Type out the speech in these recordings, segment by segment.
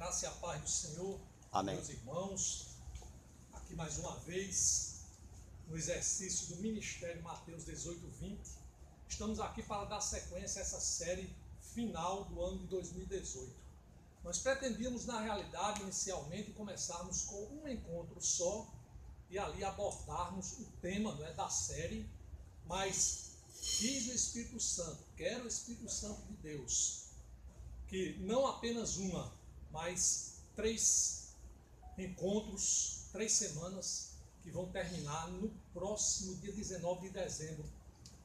graça e a paz do Senhor, Amém. meus irmãos, aqui mais uma vez, no exercício do Ministério Mateus 18:20, estamos aqui para dar sequência a essa série final do ano de 2018. Nós pretendíamos, na realidade, inicialmente, começarmos com um encontro só e ali abordarmos o tema, da série, mas quis o Espírito Santo, quero o Espírito Santo de Deus, que não apenas uma, mas 3 encontros, 3 semanas, que vão terminar no próximo dia 19 de dezembro,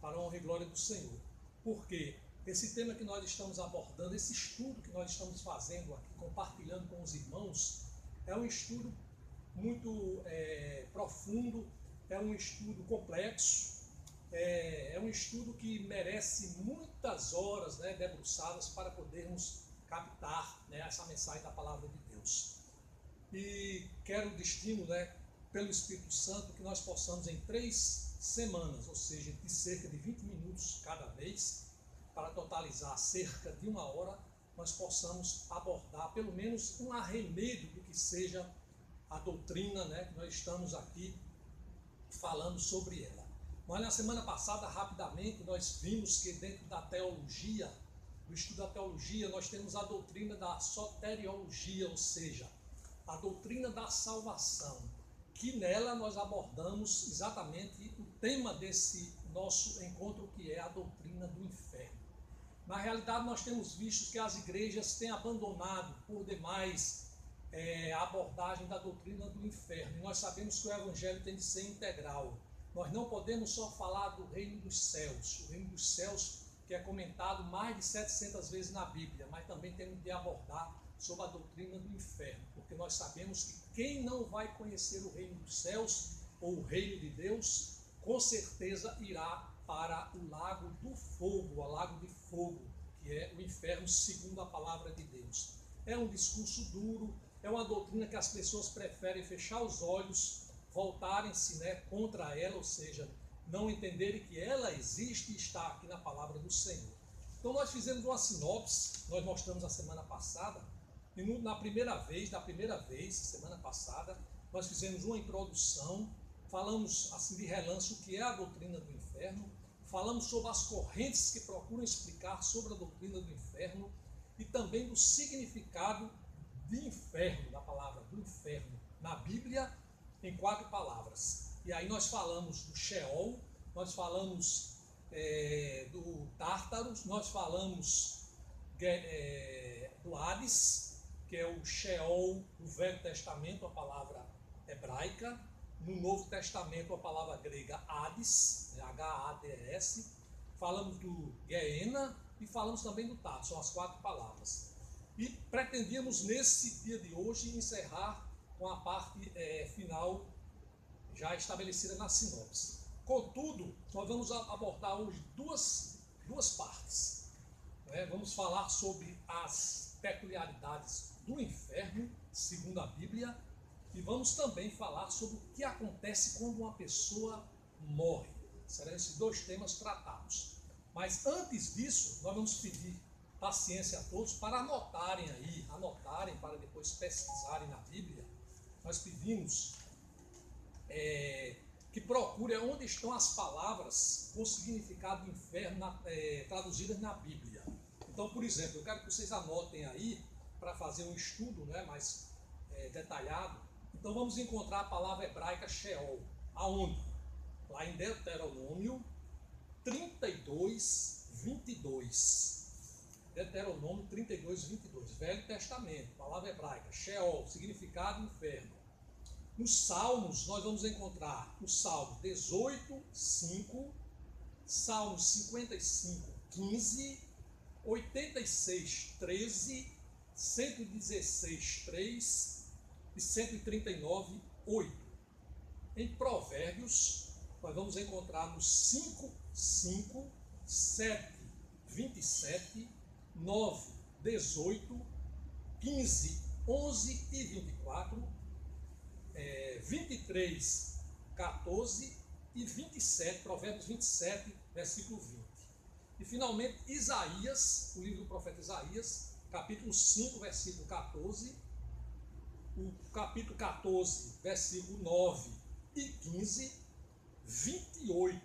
para a honra e glória do Senhor. Porque esse tema que nós estamos abordando, esse estudo que nós estamos fazendo aqui, compartilhando com os irmãos, é um estudo muito profundo, é um estudo complexo, é um estudo que merece muitas horas debruçadas para podermos captar essa mensagem da palavra de Deus. E quero o destino, pelo Espírito Santo, que nós possamos em 3 semanas, ou seja, de cerca de 20 minutos cada vez, para totalizar cerca de 1 hora, nós possamos abordar pelo menos um arremedo do que seja a doutrina, que nós estamos aqui falando sobre ela. Mas na semana passada, rapidamente, nós vimos que dentro da teologia, do estudo da teologia, nós temos a doutrina da soteriologia, ou seja, a doutrina da salvação, que nela nós abordamos exatamente o tema desse nosso encontro, que é a doutrina do inferno. Na realidade, nós temos visto que as igrejas têm abandonado por demais a abordagem da doutrina do inferno. E nós sabemos que o evangelho tem de ser integral. Nós não podemos só falar do reino dos céus, o reino dos céus que é comentado mais de 700 vezes na Bíblia, mas também temos de abordar sobre a doutrina do inferno, porque nós sabemos que quem não vai conhecer o reino dos céus ou o reino de Deus, com certeza irá para o lago do fogo, o lago de fogo, que é o inferno segundo a palavra de Deus. É um discurso duro, é uma doutrina que as pessoas preferem fechar os olhos, voltarem-se contra ela, ou seja, não entenderem que ela existe e está aqui na palavra do Senhor. Então nós fizemos uma sinopse, nós mostramos a semana passada, e na primeira vez, semana passada, nós fizemos uma introdução, falamos assim de relance o que é a doutrina do inferno, falamos sobre as correntes que procuram explicar sobre a doutrina do inferno e também do significado de inferno, da palavra do inferno, na Bíblia, em 4 palavras. E aí nós falamos do Sheol, nós falamos do Tártaros, nós falamos do Hades, que é o Sheol do Velho Testamento, a palavra hebraica, no Novo Testamento a palavra grega Hades, H-A-D-S, falamos do Gehenna e falamos também do Tartarus, são as 4 palavras. E pretendíamos nesse dia de hoje encerrar com a parte final já estabelecida na sinopse. Contudo, nós vamos abordar hoje duas partes. Vamos falar sobre as peculiaridades do inferno, segundo a Bíblia, e vamos também falar sobre o que acontece quando uma pessoa morre. Serão esses 2 temas tratados. Mas antes disso, nós vamos pedir paciência a todos para anotarem para depois pesquisarem na Bíblia. Nós pedimos que procure onde estão as palavras com significado de inferno traduzidas na Bíblia. Então, por exemplo, eu quero que vocês anotem aí para fazer um estudo mais detalhado. Então vamos encontrar a palavra hebraica Sheol. Aonde? Lá em Deuteronômio 32, 22. Deuteronômio 32, 22. Velho Testamento, palavra hebraica Sheol, significado inferno. Nos Salmos, nós vamos encontrar o Salmo 18, 5, Salmo 55, 15, 86, 13, 116, 3 e 139, 8. Em Provérbios, nós vamos encontrar no 5, 5, 7, 27, 9, 18, 15, 11 e 24, 23, 14 e 27, Provérbios 27, versículo 20. E finalmente Isaías, o livro do profeta Isaías, capítulo 5, versículo 14 o capítulo 14, versículo 9 e 15, 28,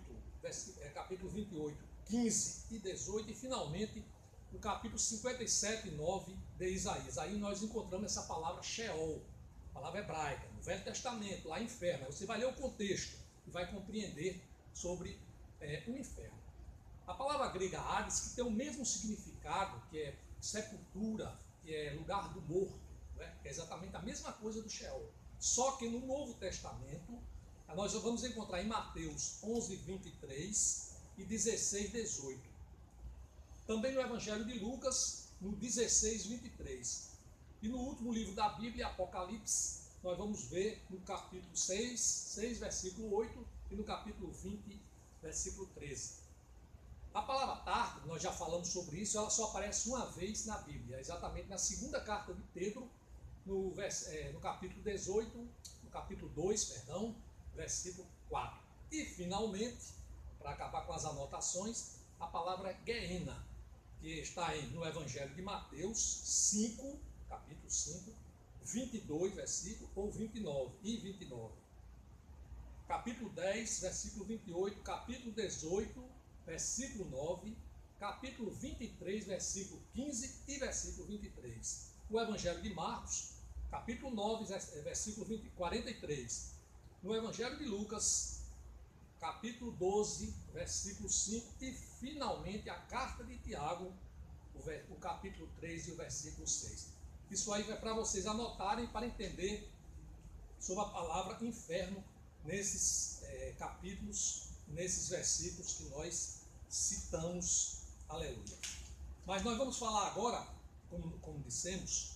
capítulo 28, 15 e 18, e finalmente o capítulo 57, 9 de Isaías. Aí nós encontramos essa palavra Sheol, palavra hebraica, no Velho Testamento, lá inferno. Aí você vai ler o contexto e vai compreender sobre o inferno. A palavra grega Hades, que tem o mesmo significado, que é sepultura, que é lugar do morto, né? Que é exatamente a mesma coisa do Sheol. Só que no Novo Testamento, nós vamos encontrar em Mateus 11, 23 e 16, 18. Também no Evangelho de Lucas, no 16, 23. E no último livro da Bíblia, Apocalipse, nós vamos ver no capítulo 6, versículo 8, e no capítulo 20, versículo 13. A palavra tarde, nós já falamos sobre isso, ela só aparece uma vez na Bíblia, exatamente na segunda carta de Pedro, no capítulo 18, no capítulo 2, perdão, versículo 4. E, finalmente, para acabar com as anotações, a palavra Geena, que está no Evangelho de Mateus 5, capítulo 5, 22, versículo, ou 29, e 29. Capítulo 10, versículo 28, capítulo 18, versículo 9, capítulo 23, versículo 15 e versículo 23. O Evangelho de Marcos, capítulo 9, versículo 43. No Evangelho de Lucas, capítulo 12, versículo 5. E, finalmente, a carta de Tiago, o capítulo 3 e o versículo 6. Isso aí é para vocês anotarem, para entender sobre a palavra inferno nesses capítulos, nesses versículos que nós citamos. Aleluia. Mas nós vamos falar agora, como dissemos,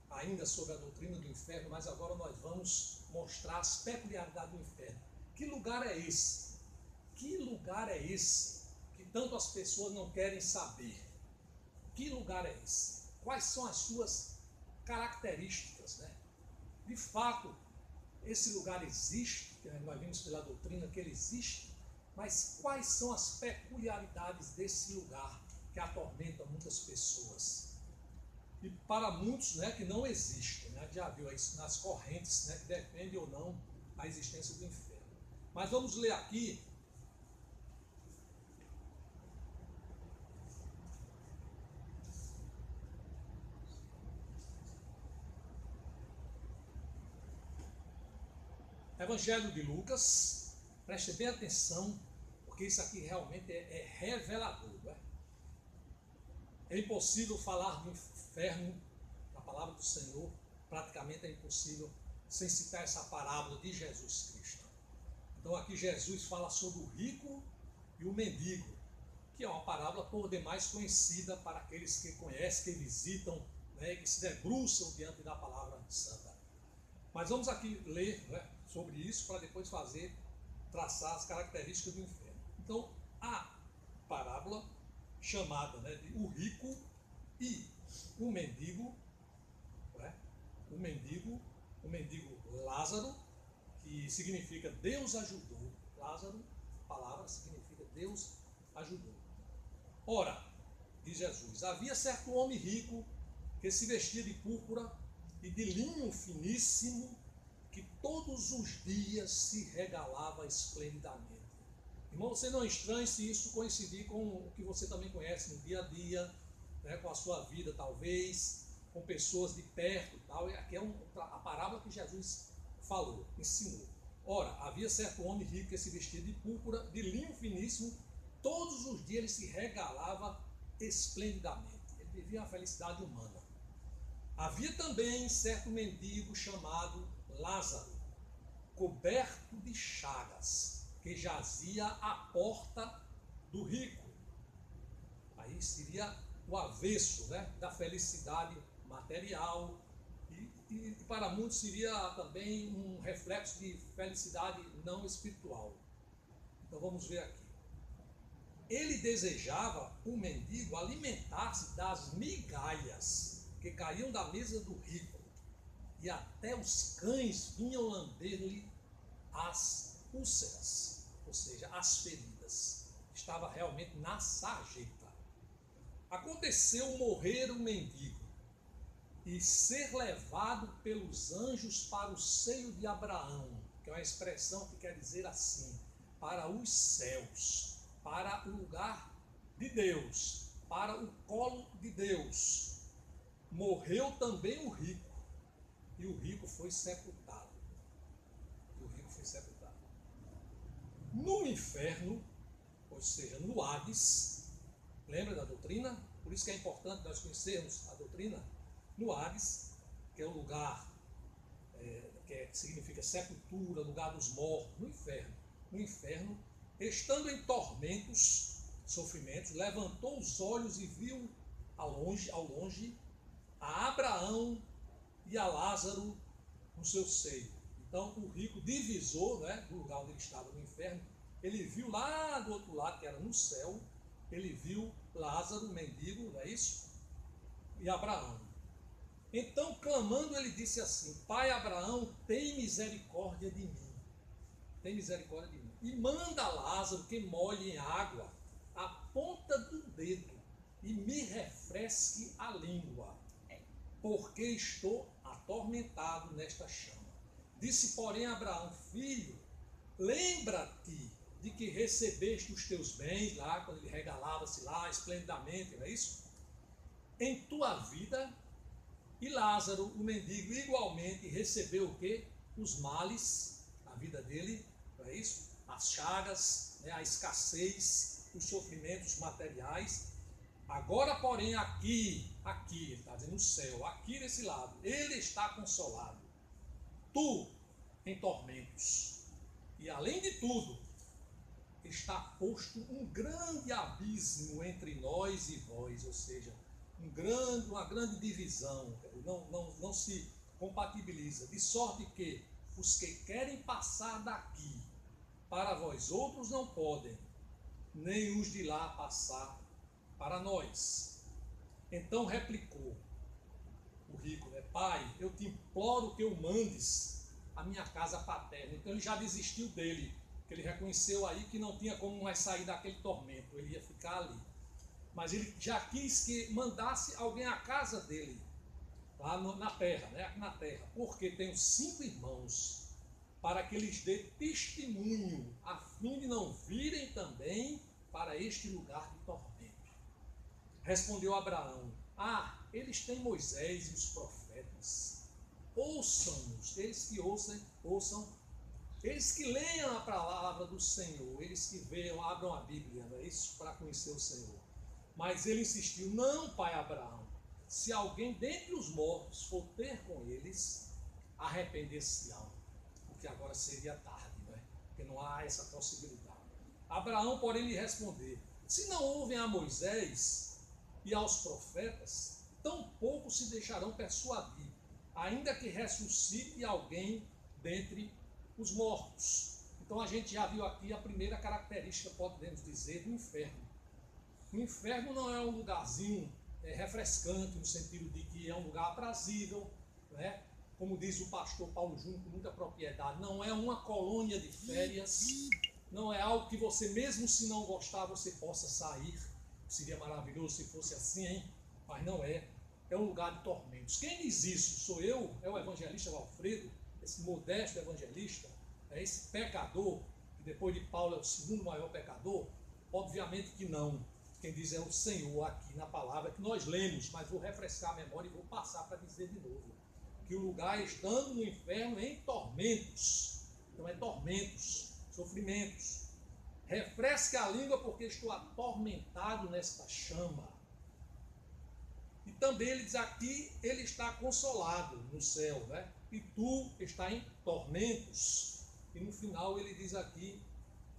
ainda sobre a doutrina do inferno, mas agora nós vamos mostrar as peculiaridades do inferno. Que lugar é esse? Que lugar é esse que tanto as pessoas não querem saber? Que lugar é esse? Quais são as suas características, né? De fato, esse lugar existe, nós vimos pela doutrina que ele existe, mas quais são as peculiaridades desse lugar que atormenta muitas pessoas? E para muitos, né, que não existe, né, já viu isso nas correntes, né, que defendem ou não a existência do inferno. Mas vamos ler aqui Evangelho de Lucas, preste bem atenção, porque isso aqui realmente é revelador. Né? É impossível falar do inferno, na palavra do Senhor, praticamente é impossível, sem citar essa parábola de Jesus Cristo. Então aqui Jesus fala sobre o rico e o mendigo, que é uma parábola por demais conhecida para aqueles que conhecem, que visitam, né, que se debruçam diante da palavra santa. Mas vamos aqui ler, né, sobre isso, para depois traçar as características do inferno. Então, a parábola chamada, né, de o rico e o mendigo, né, o mendigo Lázaro, que significa Deus ajudou. Lázaro, a palavra significa Deus ajudou. Ora, diz Jesus, havia certo homem rico que se vestia de púrpura e de linho finíssimo, que todos os dias se regalava esplendidamente. Irmão, você não estranhe se isso coincidir com o que você também conhece no dia a dia, né, com a sua vida talvez, com pessoas de perto e tal. E aqui é a parábola que Jesus falou, ensinou. Ora, havia certo homem rico que se vestia de púrpura, de linho finíssimo, todos os dias ele se regalava esplendidamente. Ele vivia uma felicidade humana. Havia também certo mendigo chamado Lázaro, coberto de chagas, que jazia à porta do rico. Aí seria o avesso, né, da felicidade material, e para muitos seria também um reflexo de felicidade não espiritual. Então vamos ver aqui. Ele desejava, o mendigo, alimentar-se das migalhas que caíam da mesa do rico, e até os cães vinham lamber-lhe as úlceras, ou seja, as feridas. Estava realmente na sarjeta. Aconteceu morrer o mendigo, e ser levado pelos anjos para o seio de Abraão, que é uma expressão que quer dizer assim, para os céus, para o lugar de Deus, para o colo de Deus. Morreu também o rico, e o rico foi sepultado. No inferno, ou seja, no Hades, lembra da doutrina? Por isso que é importante nós conhecermos a doutrina. No Hades, que é o lugar que significa sepultura, lugar dos mortos, no inferno, estando em tormentos, sofrimentos, levantou os olhos e viu ao longe, a Abraão e a Lázaro no seu seio. Então, o rico divisor, né, do lugar onde ele estava no inferno, ele viu lá do outro lado, que era no céu, ele viu Lázaro, mendigo, não é isso? E Abraão. Então, clamando, ele disse assim: Pai Abraão, tem misericórdia de mim. Tem misericórdia de mim. E manda Lázaro que molhe em água a ponta do dedo e me refresque a língua, porque estou atormentado nesta chama. Disse, porém, Abraão: Filho, lembra-te de que recebeste os teus bens lá, quando ele regalava-se lá esplendidamente, não é isso? Em tua vida. E Lázaro, o mendigo, igualmente recebeu o quê? Os males na vida dele, não é isso? As chagas, né? A escassez, os sofrimentos materiais. Agora, porém, aqui, ele está dizendo no céu, aqui desse lado, ele está consolado. Tu, em tormentos. E além de tudo, está posto um grande abismo entre nós e vós, ou seja, uma grande divisão, não se compatibiliza, de sorte que os que querem passar daqui para vós outros não podem, nem os de lá passar para nós. Então replicou o rico, né? Pai, eu te imploro que eu mandes a minha casa paterna. Então ele já desistiu dele, porque ele reconheceu aí que não tinha como mais sair daquele tormento, ele ia ficar ali. Mas ele já quis que mandasse alguém à casa dele, lá na terra, né? Aqui na terra, porque tenho 5 irmãos, para que lhes dê testemunho, a fim de não virem também para este lugar de tormento. Respondeu Abraão: eles têm Moisés e os profetas, ouçam-nos, eles que ouçam, eles que leiam a palavra do Senhor, eles que vejam, abram a Bíblia, não é isso? Para conhecer o Senhor. Mas ele insistiu: não, pai Abraão, se alguém dentre os mortos for ter com eles, arrepender-se-ão, porque agora seria tarde, não é? Porque não há essa possibilidade. Abraão, porém, lhe respondeu: se não ouvem a Moisés e aos profetas, tampouco se deixarão persuadir, ainda que ressuscite alguém dentre os mortos. Então a gente já viu aqui a primeira característica, podemos dizer, do inferno. O inferno não é um lugarzinho refrescante, no sentido de que é um lugar aprazível, né? Como diz o pastor Paulo Júnior com muita propriedade, não é uma colônia de férias, não é algo que você, mesmo se não gostar, você possa sair. Seria maravilhoso se fosse assim, hein? Mas não é. É um lugar de tormentos. Quem diz isso? Sou eu? É o evangelista Alfredo, esse modesto evangelista, é esse pecador, que depois de Paulo é o segundo maior pecador? Obviamente que não. Quem diz é o Senhor aqui na palavra que nós lemos, mas vou refrescar a memória e vou passar para dizer de novo. Que o lugar estando no inferno em tormentos. Então é tormentos, sofrimentos. Refresca a língua porque estou atormentado nesta chama. E também ele diz aqui, ele está consolado no céu, né? E tu está em tormentos. E no final ele diz aqui,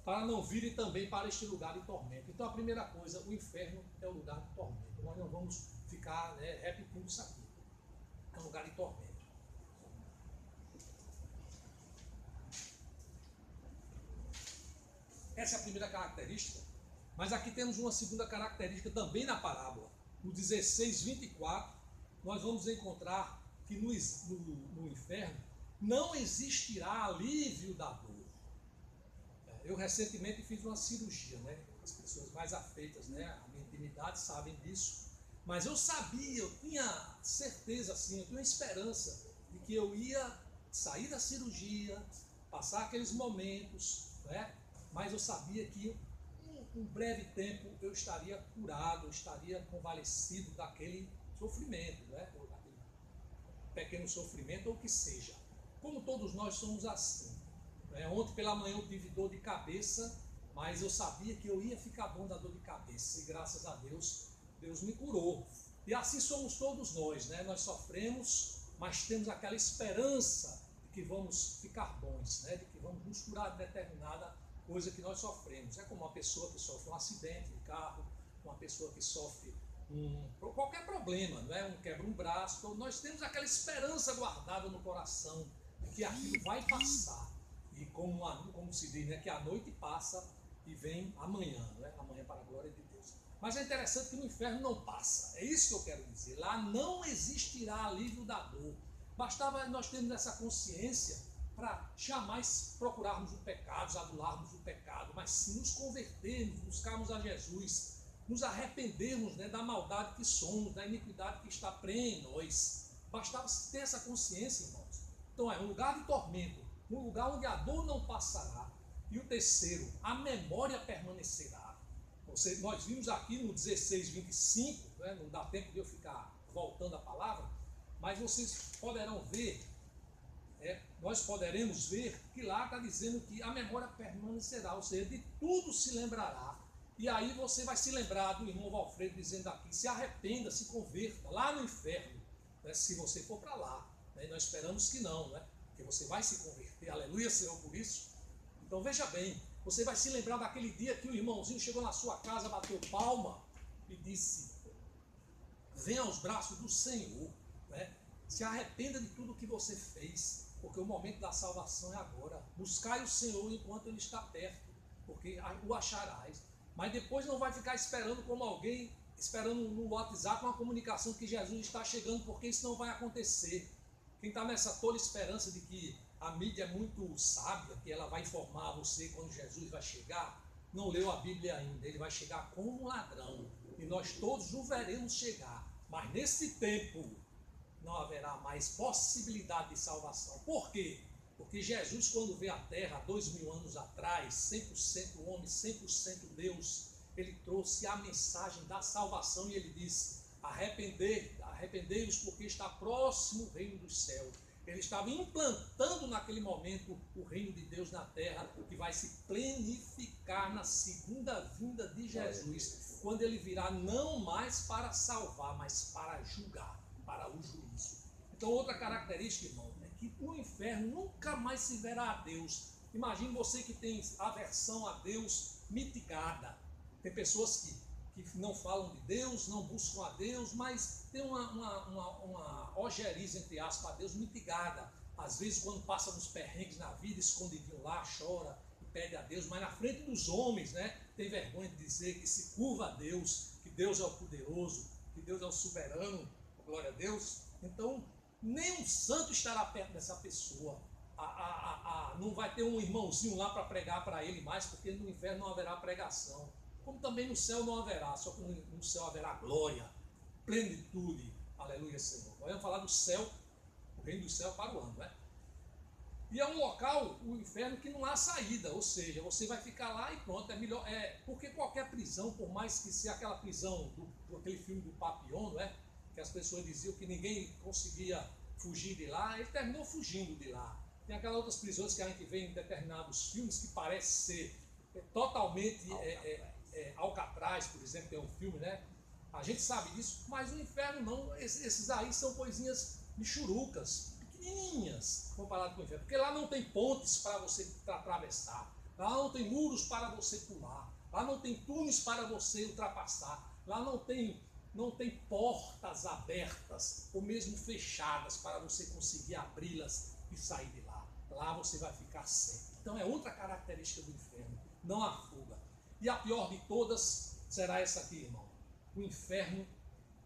para não virem também para este lugar de tormento. Então a primeira coisa, o inferno é o lugar de tormento. Nós não vamos ficar repetindo isso aqui. É um lugar de tormento. Essa é a primeira característica. Mas aqui temos uma segunda característica também na parábola. No 16:24, nós vamos encontrar que no inferno não existirá alívio da dor. Eu recentemente fiz uma cirurgia, né? As pessoas mais afeitas, né? A minha intimidade sabem disso. Mas eu sabia, eu tinha certeza, assim, eu tinha esperança de que eu ia sair da cirurgia, passar aqueles momentos, né? Mas eu sabia que em um breve tempo eu estaria curado, eu estaria convalescido daquele sofrimento, né? Ou daquele pequeno sofrimento, ou o que seja. Como todos nós somos assim. Né? Ontem pela manhã eu tive dor de cabeça, mas eu sabia que eu ia ficar bom da dor de cabeça, e graças a Deus, Deus me curou. E assim somos todos nós, né? Nós sofremos, mas temos aquela esperança de que vamos ficar bons, né? De que vamos nos curar de determinada coisa que nós sofremos. É como uma pessoa que sofre um acidente de carro, uma pessoa que sofre qualquer problema, né? Quebra um braço. Então nós temos aquela esperança guardada no coração de que aquilo vai passar. E como se diz, né? Que a noite passa e vem amanhã, né? Amanhã para a glória de Deus. Mas é interessante que no inferno não passa. É isso que eu quero dizer. Lá não existirá alívio da dor. Bastava nós termos essa consciência para jamais procurarmos o pecado, adularmos o pecado, mas sim nos convertermos, buscarmos a Jesus, nos arrependermos, né, da maldade que somos, da iniquidade que está presa em nós. Bastava ter essa consciência, irmãos. Então é um lugar de tormento, um lugar onde a dor não passará. E o terceiro, a memória permanecerá. Nós vimos aqui no 16:25, né, não dá tempo de eu ficar voltando a palavra, mas vocês poderão ver, nós poderemos ver que lá está dizendo que a memória permanecerá, ou seja, de tudo se lembrará. E aí você vai se lembrar do irmão Valfredo dizendo aqui, se arrependa, se converta, lá no inferno, né, se você for para lá. Né, nós esperamos que não, né, porque você vai se converter, aleluia Senhor por isso. Então veja bem, você vai se lembrar daquele dia que o irmãozinho chegou na sua casa, bateu palma e disse, venha aos braços do Senhor, né? Se arrependa de tudo que você fez, porque o momento da salvação é agora. Buscai o Senhor enquanto Ele está perto, porque o acharás. Mas depois não vai ficar esperando como alguém, esperando no WhatsApp uma comunicação que Jesus está chegando, porque isso não vai acontecer. Quem está nessa tola esperança de que a mídia é muito sábia, que ela vai informar você quando Jesus vai chegar, não leu a Bíblia ainda. Ele vai chegar como um ladrão, e nós todos o veremos chegar. Mas nesse tempo não haverá mais possibilidade de salvação. Por quê? Porque Jesus, quando veio à Terra, há 2000 anos atrás, 100% homem, 100% Deus, ele trouxe a mensagem da salvação e ele disse, arrependei-vos porque está próximo o reino dos céus. Ele estava implantando naquele momento o reino de Deus na terra, que vai se plenificar na segunda vinda de Jesus, quando ele virá não mais para salvar, mas para julgar, para o juízo. Então outra característica, irmão, é que no inferno nunca mais se verá a Deus. Imagine você que tem aversão a Deus mitigada. Tem pessoas que não falam de Deus, não buscam a Deus, mas tem uma ojeriza, entre aspas, a Deus mitigada. Às vezes, quando passa nos perrengues na vida, escondidinho lá, chora e pede a Deus, mas na frente dos homens, né, tem vergonha de dizer que se curva a Deus, que Deus é o poderoso, que Deus é o soberano, glória a Deus. Então, nenhum santo estará perto dessa pessoa. Não vai ter um irmãozinho lá para pregar para ele mais, porque no inferno não haverá pregação. Como também no céu não haverá, só que no céu haverá glória, plenitude, aleluia Senhor. Nós vamos falar do céu, o reino do céu para o ano, né? E é um local, o inferno, que não há saída, ou seja, você vai ficar lá e pronto, é melhor, porque qualquer prisão, por mais que seja aquela prisão, aquele filme do Papillon, não é? Que as pessoas diziam que ninguém conseguia fugir de lá, ele terminou fugindo de lá. Tem aquelas outras prisões que a gente vê em determinados filmes que parece ser totalmente... Alcatraz, por exemplo, tem um filme, né? A gente sabe disso, mas o inferno não. Esses aí são coisinhas michurucas, pequenininhas, comparado com o inferno. Porque lá não tem pontes para você atravessar, lá não tem muros para você pular, lá não tem túneis para você ultrapassar, lá não tem portas abertas ou mesmo fechadas para você conseguir abri-las e sair de lá. Lá você vai ficar sempre. Então é outra característica do inferno, não há fuga. E a pior de todas será essa aqui, irmão. O inferno,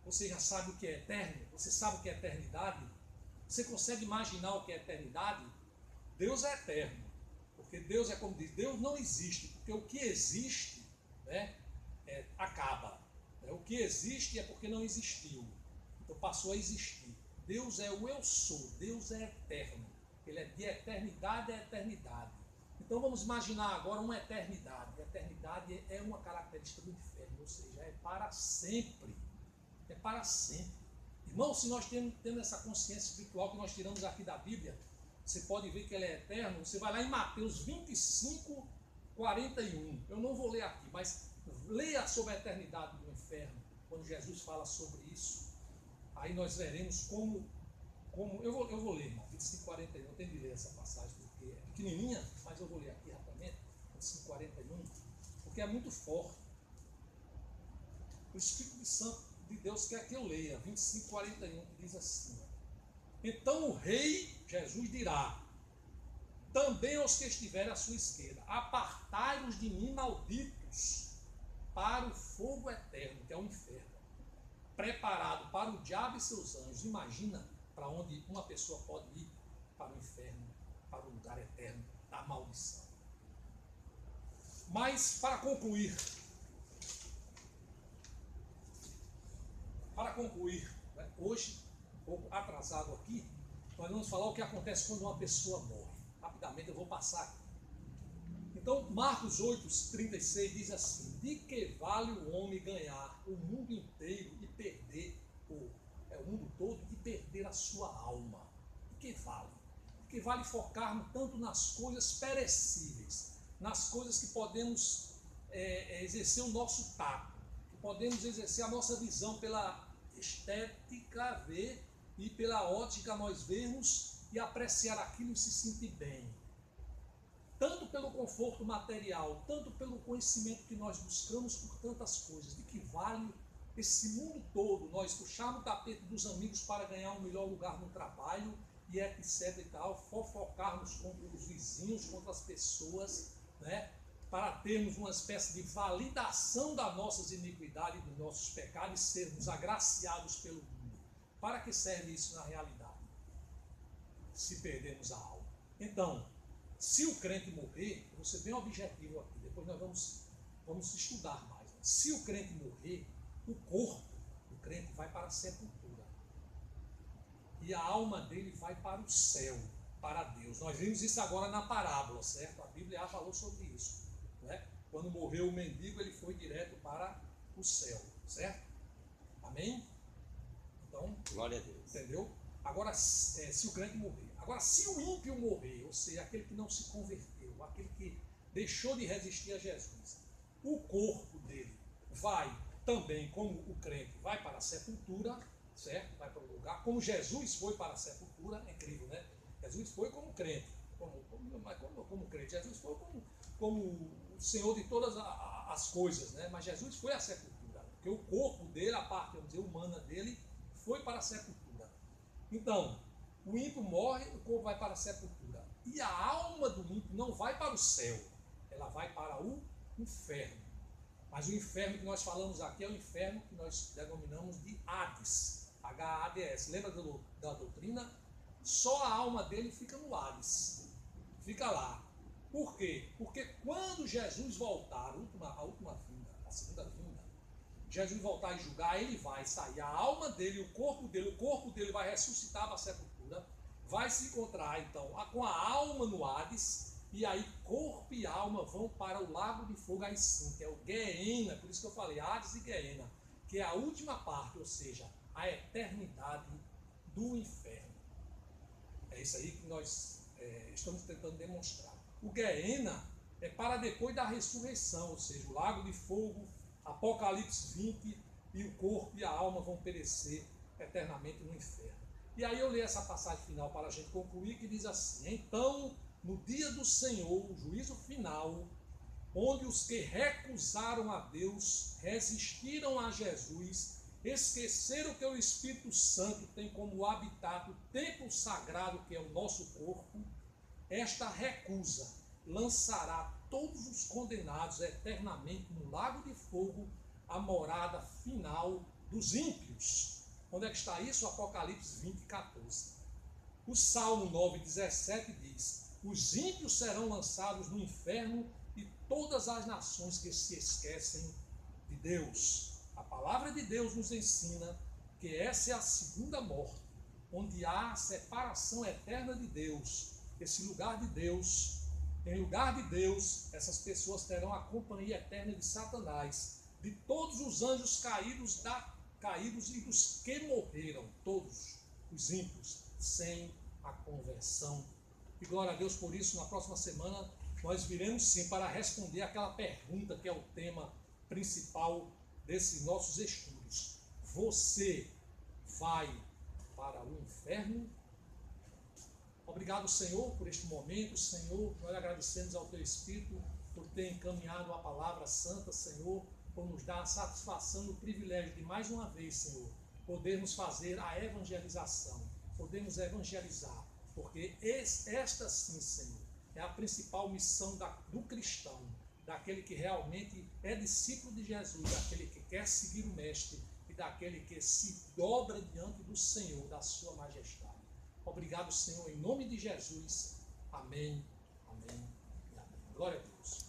você já sabe o que é eterno? Você sabe o que é eternidade? Você consegue imaginar o que é eternidade? Deus é eterno. Porque Deus é como diz, Deus não existe. Porque o que existe, né, acaba. O que existe é porque não existiu. Então passou a existir. Deus é o eu sou, Deus é eterno. Ele é de eternidade a eternidade. Então vamos imaginar agora uma eternidade. A eternidade é uma característica do inferno, ou seja, é para sempre. É para sempre. Irmão, se nós temos essa consciência espiritual que nós tiramos aqui da Bíblia, você pode ver que ele é eterno. Você vai lá em Mateus 25, 41. Eu não vou ler aqui, mas leia sobre a eternidade do inferno, quando Jesus fala sobre isso. Aí nós veremos como eu vou ler, irmão, 25, 41. Eu tenho de ler essa passagem, porque é pequenininha, mas eu vou ler aqui rapidamente, 25, 41, porque é muito forte. O Espírito Santo de Deus quer que eu leia, 25, 41, que diz assim: então o rei Jesus dirá também aos que estiverem à sua esquerda: apartai-vos de mim, malditos, para o fogo eterno, que é o inferno, preparado para o diabo e seus anjos. Imagina para onde uma pessoa pode ir: para o inferno, para o lugar eterno da maldição. Mas para concluir, né, hoje, um pouco atrasado aqui, nós vamos falar o que acontece quando uma pessoa morre. Rapidamente eu vou passar aqui. Então, Marcos 8,36 diz assim: de que vale o homem ganhar o mundo inteiro e perder o mundo todo e perder a sua alma? De que vale? De que vale focarmos tanto nas coisas perecíveis, nas coisas que podemos exercer o nosso tato, que podemos exercer a nossa visão pela estética, ver, e pela ótica nós vermos e apreciar aquilo e se sentir bem. Tanto pelo conforto material, tanto pelo conhecimento que nós buscamos por tantas coisas. De que vale esse mundo todo nós puxarmos o tapete dos amigos para ganhar um melhor lugar no trabalho e etc e tal, fofocarmos contra os vizinhos, contra as pessoas, né, para termos uma espécie de validação das nossas iniquidades, dos nossos pecados e sermos agraciados pelo mundo. Para que serve isso na realidade? Se perdermos a alma. Então, se o crente morrer, eu vou ser bem objetivo aqui, depois nós vamos estudar mais. Né? Se o crente morrer, o corpo do crente vai para a sepultura. E a alma dele vai para o céu, para Deus. Nós vimos isso agora na parábola, certo? A Bíblia já falou sobre isso. Né? Quando morreu o mendigo, ele foi direto para o céu, certo? Amém? Então, glória a Deus. Entendeu? Agora, se o crente morrer. Agora, se o ímpio morrer, ou seja, aquele que não se converteu, aquele que deixou de resistir a Jesus, o corpo dele vai também, como o crente, vai para a sepultura, certo? Vai para o lugar, como Jesus foi para a sepultura. É incrível, né? Jesus foi como crente, como crente. Jesus foi como o Senhor de todas as coisas, né? Mas Jesus foi à sepultura, porque o corpo dele, a parte, vamos dizer, humana dele, foi para a sepultura. Então, o ímpio morre, o corpo vai para a sepultura. E a alma do ímpio não vai para o céu, ela vai para o inferno. Mas o inferno que nós falamos aqui é o inferno que nós denominamos de Hades, H-A-D-S. Lembra da doutrina? Só a alma dele fica no Hades, fica lá. Por quê? Porque quando Jesus voltar, a última vinda, a segunda vinda, Jesus voltar e julgar, ele vai sair, a alma dele, o corpo dele vai ressuscitar da sepultura, vai se encontrar então com a alma no Hades, e aí corpo e alma vão para o lago de fogo, aí sim, que é o Guiena, por isso que eu falei Hades e Guiena, que é a última parte, ou seja, a eternidade do inferno. É isso aí que nós estamos tentando demonstrar. O Guiena é para depois da ressurreição, ou seja, o lago de fogo, Apocalipse 20, e o corpo e a alma vão perecer eternamente no inferno. E aí eu leio essa passagem final para a gente concluir, que diz assim: então, no dia do Senhor, o juízo final, onde os que recusaram a Deus, resistiram a Jesus, esqueceram que o Espírito Santo tem como habitat o templo sagrado que é o nosso corpo, esta recusa lançará todos os condenados eternamente no lago de fogo, a morada final dos ímpios. Onde é que está isso? Apocalipse 20, 14. O Salmo 9, 17 diz: os ímpios serão lançados no inferno e todas as nações que se esquecem de Deus. A palavra palavra de Deus nos ensina que essa é a segunda morte, onde há a separação eterna de Deus, esse lugar de Deus. Em lugar de Deus, essas pessoas terão a companhia eterna de Satanás, de todos os anjos caídos e dos que morreram, todos os ímpios, sem a conversão. E glória a Deus por isso. Na próxima semana nós viremos sim para responder aquela pergunta que é o tema principal desses nossos estudos. Você vai para o inferno? Obrigado, Senhor, por este momento. Senhor, nós agradecemos ao Teu Espírito por ter encaminhado a palavra santa, Senhor, por nos dar a satisfação e o privilégio de mais uma vez, Senhor, podermos fazer a evangelização, podermos evangelizar, porque esta sim, Senhor, é a principal missão do cristão, daquele que realmente é discípulo de Jesus, daquele que quer seguir o Mestre e daquele que se dobra diante do Senhor, da sua majestade. Obrigado, Senhor, em nome de Jesus. Amém, amém e amém. Glória a Deus.